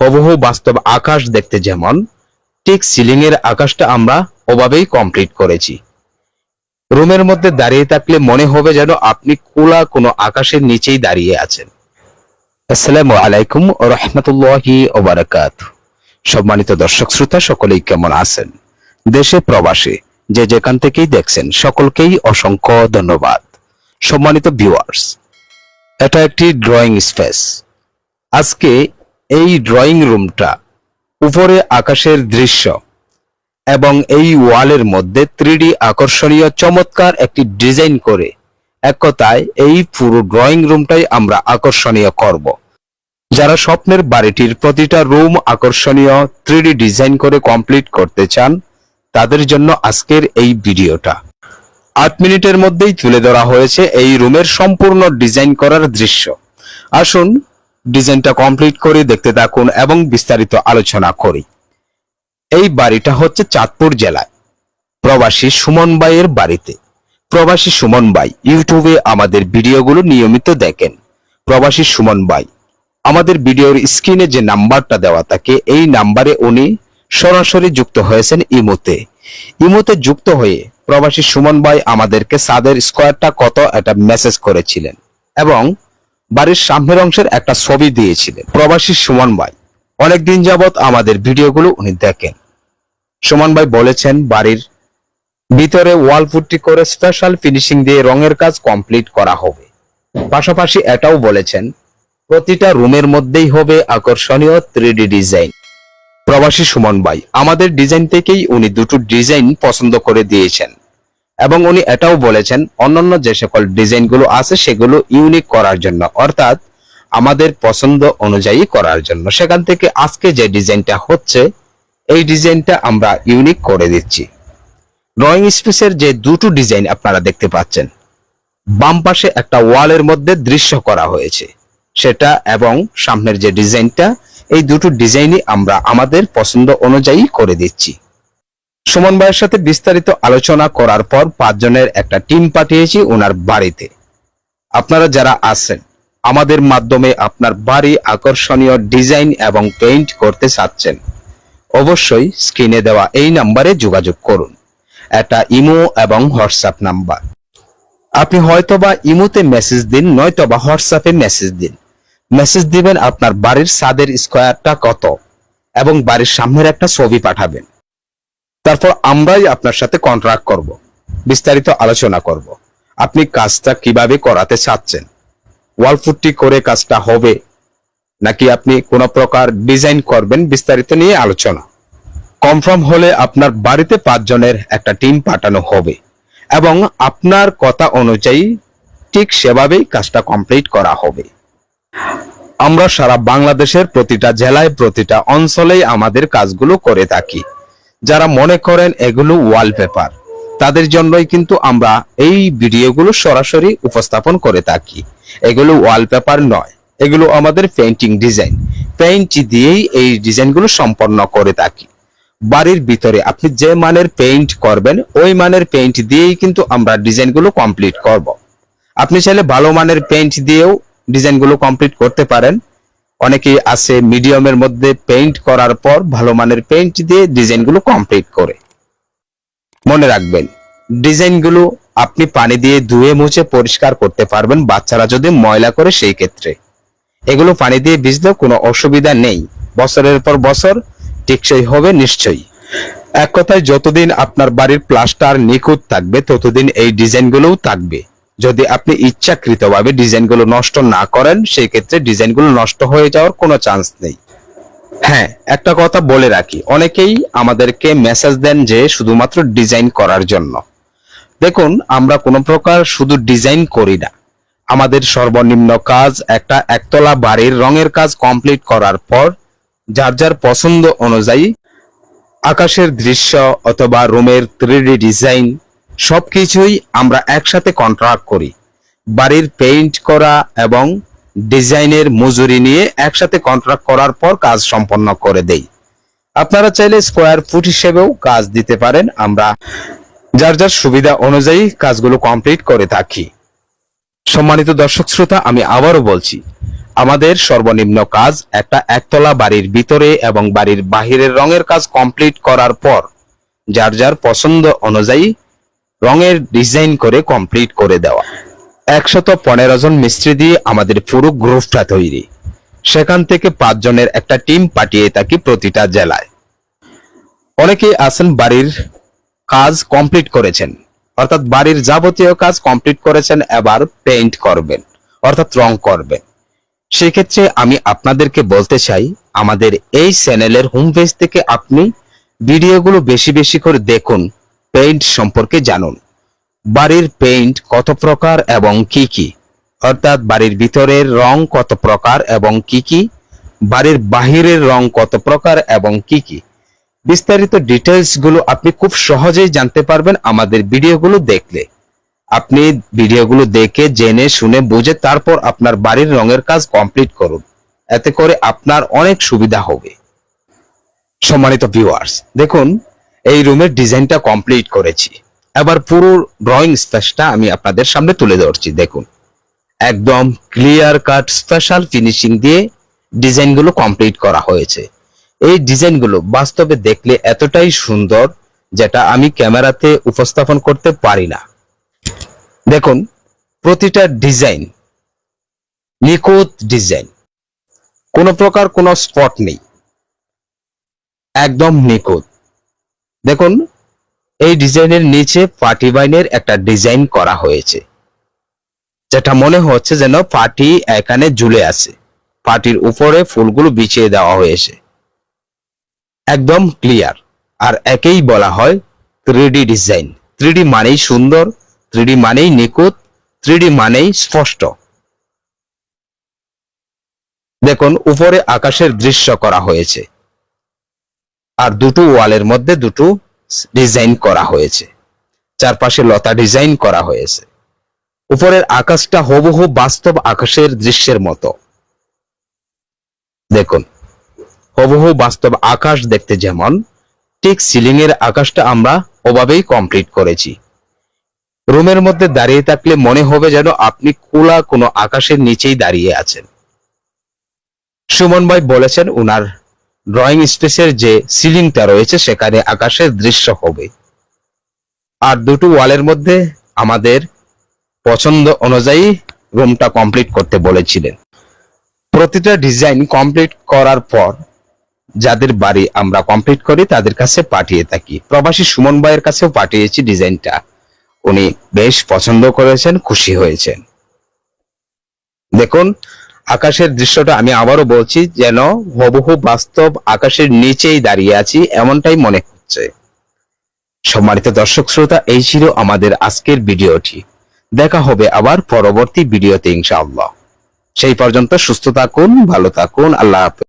হুবহু বাস্তব আকাশ দেখতে যেমন, ঠিক সিলিং এর আকাশটা আমরা ওভাবেই কমপ্লিট করেছি। রুমের মধ্যে দাঁড়িয়ে থাকলে মনে হবে যেন আপনি খোলা কোনো আকাশের নিচেই দাঁড়িয়ে আছেন। আসসালামু আলাইকুম ওয়া রাহমাতুল্লাহি ওয়া বারাকাতুহু। সম্মানিত দর্শক শ্রোতা সকলেই কেমন আছেন? দেশে প্রবাসে যে যেখান থেকেই দেখছেন সকলকেই অসংখ্য ধন্যবাদ। সম্মানিত ভিউয়ার্স, এটা একটি ড্রয়িং স্পেস। আজকে এই ড্রয়িং রুমটা উপরে আকাশের দৃশ্য এবং এই ওয়ালের মধ্যে 3D আকর্ষণীয় চমৎকার একটি ডিজাইন করে এক কথায় এই পুরো ড্রয়িং রুমটাই আমরা আকর্ষণীয় করব। যারা স্বপ্নের বাড়িটির প্রতিটা রুম আকর্ষণীয় 3D ডিজাইন করে কমপ্লিট করতে চান, তাদের জন্য আজকের এই ভিডিওটা 8 মিনিটের মধ্যেই তুলে ধরা হয়েছে এই রুমের সম্পূর্ণ ডিজাইন করার দৃশ্য। আসুন ডিজাইনটা কমপ্লিট করে দেখতে থাকুন এবং বিস্তারিত আলোচনা করি। এই বাড়িটা হচ্ছে চাঁদপুর জেলায় প্রবাসী সুমন ভাইয়ের বাড়িতে। প্রবাসী সুমন ভাই ইউটিউবে আমাদের ভিডিওগুলো নিয়মিত দেখেন। প্রবাসী সুমন ভাই আমাদের ভিডিওর স্ক্রিনে যে নাম্বারটা দেওয়া থাকে, এই নাম্বারে উনি সরাসরি যুক্ত হয়েছেন ইমোতে যুক্ত হয়ে প্রবাসী সুমন ভাই আমাদেরকে ছাদের স্কয়ারটা কত এটা মেসেজ করেছিলেন এবং বাড়ির সামনের অংশের একটা ছবি দিয়েছিলেন। প্রবাসী সুমন ভাই অনেকদিন যাবত আমাদের ভিডিওগুলো উনি দেখেন। সুমন ভাই বলেছেন বাড়ির ভিতরে ওয়াল পুট্টি করে স্পেশাল ফিনিশিং দিয়ে রঙের কাজ কমপ্লিট করা হবে। পাশাপাশি এটাও বলেছেন প্রতিটা রুমের মধ্যেই হবে আকর্ষণীয় 3D ডিজাইন। প্রবাসী সুমন ভাই আমাদের ডিজাইন থেকেই উনি দুটো ডিজাইন পছন্দ করে দিয়েছেন এবং উনি এটাও বলেছেন অন্যান্য যে সকল ডিজাইনগুলো আছে সেগুলো ইউনিক করার জন্য, অর্থাৎ আমাদের পছন্দ অনুযায়ী করার জন্য। সেখান থেকে আজকে যে ডিজাইনটা হচ্ছে এই ডিজাইনটা আমরা ইউনিক করে দিচ্ছি। ড্রয়িং স্পেসের যে দুটো ডিজাইন আপনারা দেখতে পাচ্ছেন, বাম পাশে একটা ওয়ালের মধ্যে দৃশ্য করা হয়েছে সেটা এবং সামনের যে ডিজাইনটা, এই দুটো ডিজাইনই আমরা আমাদের পছন্দ অনুযায়ী করে দিচ্ছি। সুমন ভাইয়ের সাথে বিস্তারিত আলোচনা করার পর 5 জনের একটা টিম পাঠিয়েছি ওনার বাড়িতে। আপনারা যারা আছেন আমাদের মাধ্যমে আপনার বাড়ি আকর্ষণীয় ডিজাইন এবং পেইন্ট করতে চাচ্ছেন, অবশ্যই স্ক্রিনে দেওয়া এই নাম্বারে যোগাযোগ করুন। এটা ইমো এবং হোয়াটসঅ্যাপ নাম্বার। আপনি হয়তোবা ইমোতে মেসেজ দিন, নয়তোবা হোয়াটসঅ্যাপে মেসেজ দিন। মেসেজ দিবেন আপনার বাড়ির ছাদের স্কয়ারটা কত এবং বাড়ির সামনের একটা ছবি পাঠাবেন। তারপর আমরাই আপনার সাথে কন্ট্রাক্ট করব, বিস্তারিত আলোচনা করব আপনি কাজটা কিভাবে করাতে চাচ্ছেন। ওয়াল পুট্টি করে কাজটা হবে নাকি আপনি কোনো প্রকার ডিজাইন করবেন, বিস্তারিত নিয়ে আলোচনা। কনফার্ম হলে আপনার বাড়িতে 5 জনের একটা টিম পাঠানো হবে এবং আপনার কথা অনুযায়ী ঠিক সেভাবেই কাজটা কমপ্লিট করা হবে। আমরা সারা বাংলাদেশের প্রতিটা জেলায় প্রতিটা অঞ্চলেই আমাদের কাজগুলো করে থাকি। যারা মনে করেন এগুলো ওয়ালপেপার, তাদের জন্যই কিন্তু আমরা এই ভিডিওগুলো সরাসরি উপস্থাপন করে থাকি। এগুলো ওয়ালপেপার নয়, এগুলো আমাদের পেইন্টিং ডিজাইন। পেইন্ট দিয়েই এই ডিজাইনগুলো সম্পন্ন করে থাকি। বাড়ির ভিতরে আপনি যে মানের পেইন্ট করবেন ওই মানের পেইন্ট দিয়েই কিন্তু আমরা ডিজাইনগুলো কমপ্লিট করব। আপনি চাইলে ভালো মানের পেইন্ট দিয়েও ডিজাইনগুলো কমপ্লিট করতে পারেন। অনেকেই আছে মিডিয়ামের মধ্যে পেইন্ট করার পর ভালো মানের পেইন্ট দিয়ে ডিজাইনগুলো কমপ্লিট করে। মনে রাখবেন ডিজাইনগুলো আপনি পানি দিয়ে ধুয়ে মুছে পরিষ্কার করতে পারবেন, বাচ্চারা যদি ময়লা করে সেই ক্ষেত্রে। এগুলো পানি দিয়ে ভিজলেও কোনো অসুবিধা নেই, বছরের পর বছর টেকসই হবে নিশ্চয়ই। এক কথায় যতদিন আপনার বাড়ির প্লাস্টার নিখুঁত থাকবে ততদিন এই ডিজাইনগুলোও থাকবে। যদি আপনি ইচ্ছাকৃতভাবে ডিজাইনগুলো নষ্ট না করেন সেই ক্ষেত্রে ডিজাইনগুলো নষ্ট হয়ে যাওয়ার কোনো চান্স নেই। হ্যাঁ, একটা কথা বলে রাখি, অনেকেই আমাদেরকে মেসেজ দেন যে শুধুমাত্র ডিজাইন করার জন্য। দেখুন, আমরা কোনো প্রকার শুধু ডিজাইন করি না। আমাদের সর্বনিম্ন কাজ একটা একতলা বাড়ির রঙের কাজ কমপ্লিট করার পর যার যার পছন্দ অনুযায়ী আকাশের দৃশ্য অথবা রুমের 3D ডিজাইন সবকিছুই আমরা একসাথে কন্ট্রাক্ট করি। বাড়ির পেইন্ট করা এবং ডিজাইনের মজুরি নিয়ে একসাথে কন্ট্রাক্ট করার পর কাজ সম্পন্ন করে দেই। আপনারা চাইলে স্কয়ার ফুট হিসেবেও কাজ দিতে পারেন। আমরা যার যার সুবিধা অনুযায়ী কাজগুলো কমপ্লিট করে থাকি। সম্মানিত দর্শক শ্রোতা, আমি আবারও বলছি, আমাদের সর্বনিম্ন কাজ একটা একতলা বাড়ির ভিতরে এবং বাড়ির বাহিরের রঙের কাজ কমপ্লিট করার পর যার যার পছন্দ অনুযায়ী রঙের ডিজাইন করে কমপ্লিট করে দেওয়া। 115 জন মিস্ত্রি দিয়ে আমাদের পুরো গ্রুপটা তৈরি। সেখান থেকে 5 জনের একটা টিম পাঠিয়ে থাকি প্রতিটা জেলায়। অনেকেই আছেন বাড়ির কাজ কমপ্লিট করেছেন, অর্থাৎ বাড়ির যাবতীয় কাজ কমপ্লিট করেছেন, এবার পেইন্ট করবেন অর্থাৎ রং করবেন। সেক্ষেত্রে আমি আপনাদেরকে বলতে চাই, আমাদের এই চ্যানেলের হোম পেজ থেকে আপনি ভিডিওগুলো বেশি বেশি করে দেখুন, পেইন্ট সম্পর্কে জানুন। বাড়ির পেইন্ট কত প্রকার এবং কি কি, অর্থাৎ বাড়ির ভিতরের রং কত প্রকার এবং কি কি, বাড়ির বাহিরের রং কত প্রকার এবং কি কি, বিস্তারিত ডিটেইলস গুলো আপনি খুব সহজেই জানতে পারবেন আমাদের ভিডিওগুলো দেখলে। আপনি ভিডিওগুলো দেখে জেনে শুনে বুঝে তারপর আপনার বাড়ির রঙের কাজ কমপ্লিট করুন, এতে করে আপনার অনেক সুবিধা হবে। সম্মানিত ভিউয়ার্স, দেখুন এই রুমের ডিজাইনটা কমপ্লিট করেছি। এবার পুরো ড্রয়িং স্পেসটা আমি আপনাদের সামনে তুলে ধরছি। দেখুন একদম ক্লিয়ার কাট স্পেশাল ফিনিশিং দিয়ে ডিজাইনগুলো কমপ্লিট করা হয়েছে। এই ডিজাইনগুলো বাস্তবে দেখলে এতটাই সুন্দর যেটা আমি ক্যামেরাতে উপস্থাপন করতে পারি না। দেখুন প্রতিটা ডিজাইন নিখুঁত ডিজাইন, কোনো প্রকার কোনো স্পট নেই, একদম নিখুঁত। দেখুন এই ডিজাইনের নিচে পার্টি বাইনের একটা ডিজাইন করা হয়েছে, যেটা মনে হচ্ছে যেন পার্টি এখানে ঝুলে আছে, পার্টির উপরে ফুলগুলো বিছিয়ে দেওয়া হয়েছে, একদম ক্লিয়ার। আর একেই বলা হয় 3D ডিজাইন। 3D মানেই সুন্দর, 3D মানেই নিখুঁত, 3D মানেই স্পষ্ট। দেখুন উপরে আকাশের দৃশ্য করা হয়েছে, আর দুটো ওয়ালের মধ্যে দুটো ডিজাইন করা হয়েছে, চারপাশে লতা ডিজাইন করা হয়েছে। উপরের আকাশটা হুবহু বাস্তব আকাশের দৃশ্যের মতো। দেখুন হুবহু বাস্তব আকাশ দেখতে যেমন, ঠিক সিলিং এর আকাশটা আমরা ওভাবেই কমপ্লিট করেছি। রুমের মধ্যে দাঁড়িয়ে থাকলে মনে হবে যেন আপনি খোলা কোনো আকাশের নিচেই দাঁড়িয়ে আছেন। সুমন ভাই বলেছেন উনার ড্রয়িং স্পেসের যে সিলিংটা রয়েছে সেখানে আকাশের দৃশ্য হবে। আর দুটো ওয়ালের মধ্যে আমাদের পছন্দ অনুযায়ী রুমটা কমপ্লিট করতে বলেছিলেন। প্রতিটা ডিজাইন কমপ্লিট করার পর যাদের বাড়ি আমরা কমপ্লিট করি তাদের কাছে পাঠিয়ে থাকি। প্রবাসী সুমন ভাইয়ের কাছেও পাঠিয়েছি ডিজাইনটা, উনি বেশ পছন্দ করেছেন, খুশি হয়েছেন। দেখুন আকাশের দৃশ্যটা আমি আবারও বলছি, যেন হুবহু বাস্তব আকাশের নিচেই দাঁড়িয়ে আছি এমনটাই মনে হচ্ছে। সম্মানিত দর্শক শ্রোতা, এই ছিল আমাদের আজকের ভিডিওটি। দেখা হবে আবার পরবর্তী ভিডিওতে ইনশাআল্লাহ। সেই পর্যন্ত সুস্থ থাকুন, ভালো থাকুন, আল্লাহ হাফেজ।